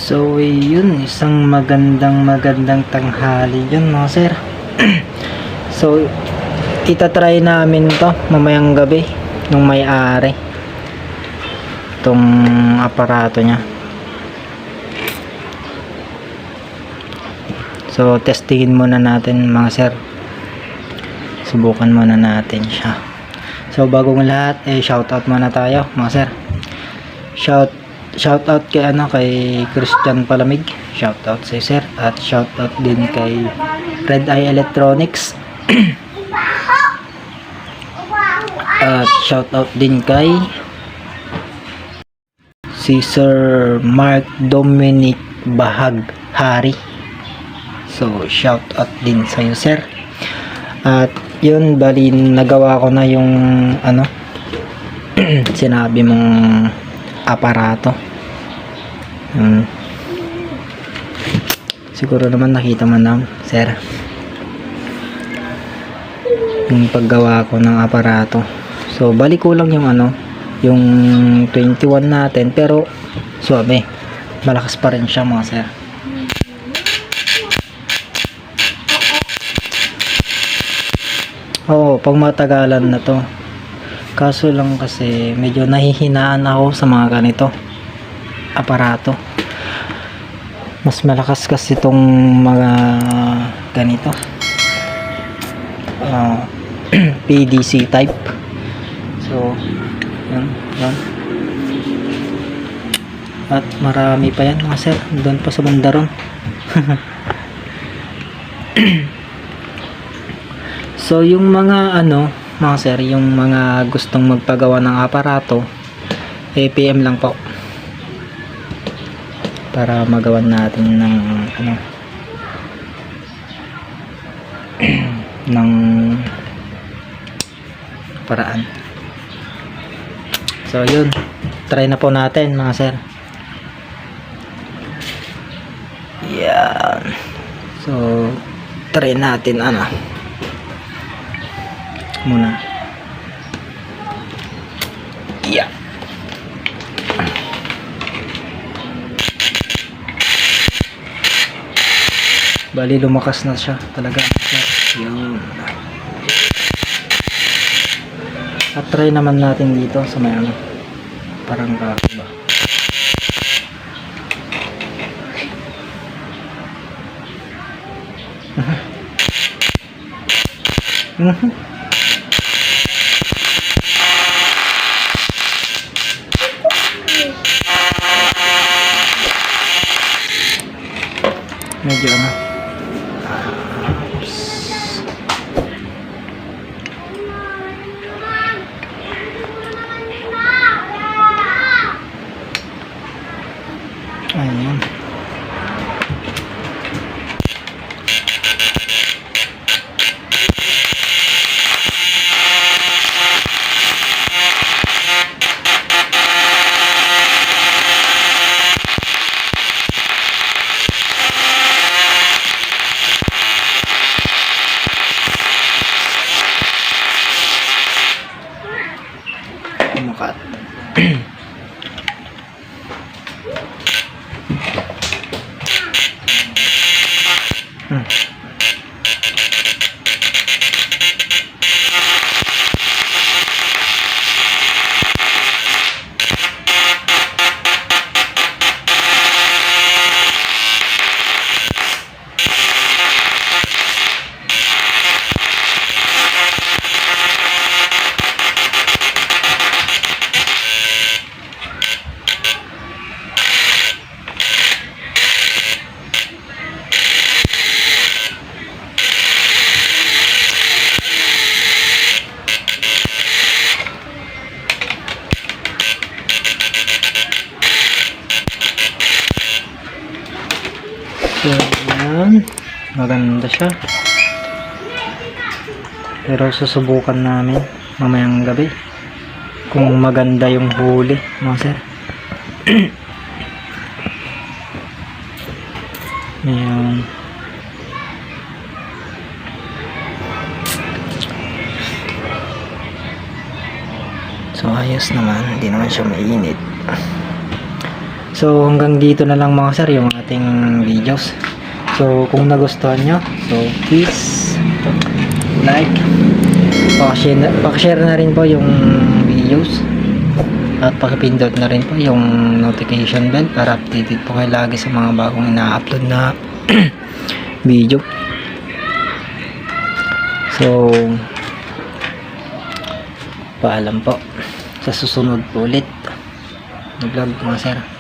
So yun, isang magandang tanghali yun mga sir. So itatry namin to mamayang gabi nung may-ari itong aparato nya. So testingin muna natin mga sir, subukan muna natin siya. So bagong lahat shoutout muna tayo mga sir. Shoutout kay kay Christian Palamig, shoutout sa sir, at shoutout din kay Red Eye Electronics. At shoutout din kay si Sir Mark Dominic Bahag Hari. So shoutout din sa iyo sir. At yun, bali nagawa ko na yung sinabi mong aparato. Siguro naman nakita mo na sir yung paggawa ko ng aparato. So bali kulang yung yung 21 natin, pero suwabe, malakas pa rin siya mga sir. Pag matagalan na to, kaso lang kasi medyo nahihinaan ako sa mga ganito aparato. Mas malakas kasi itong mga ganito PDC type. So yan. At marami pa yan mga sir, doon pa sa Bundaron. So yung mga mga sir, yung mga gustong magpagawa ng aparato, PM lang po para magawan natin ng ng paraan. So yun, try na po natin mga sir. Yan. So try natin muna. Yeah. Bali lumakas na siya talaga. Yun. At try naman natin dito sa may parang kakaiba. Medyo ayan. Makat. So, yan. Maganda siya. Pero susubukan namin mamayang gabi kung maganda yung huli mga sir. Ayan. So ayos naman, hindi naman siya mainit. So hanggang dito na lang mga sir yung ating videos. So kung nagustuhan nyo, so please like, pakishare na rin po yung videos at pakipindot na rin po yung notification bell para updated po kayo lagi sa mga bagong ina-upload na video. So paalam po, sa susunod po ulit na vlog mga sir.